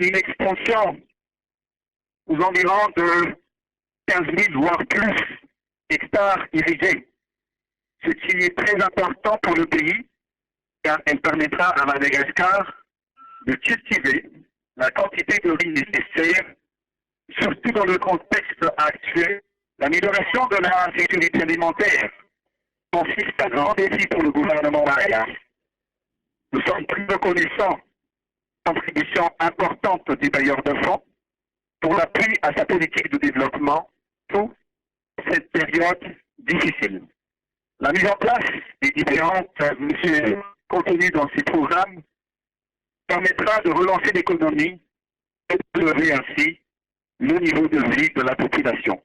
une expansion aux environs de 15 000 voire plus hectares irrigués, ce qui est très important pour le pays car elle permettra à Madagascar de cultiver la quantité de riz nécessaire, surtout dans le contexte actuel. L'amélioration de la sécurité alimentaire consiste à un grand défi pour le gouvernement malgache. Nous sommes très reconnaissants de la contribution importante des bailleurs de fonds pour l'appui à sa politique de développement pour cette période difficile. La mise en place des différentes mesures contenues dans ces programmes permettra de relancer l'économie et de lever ainsi le niveau de vie de la population.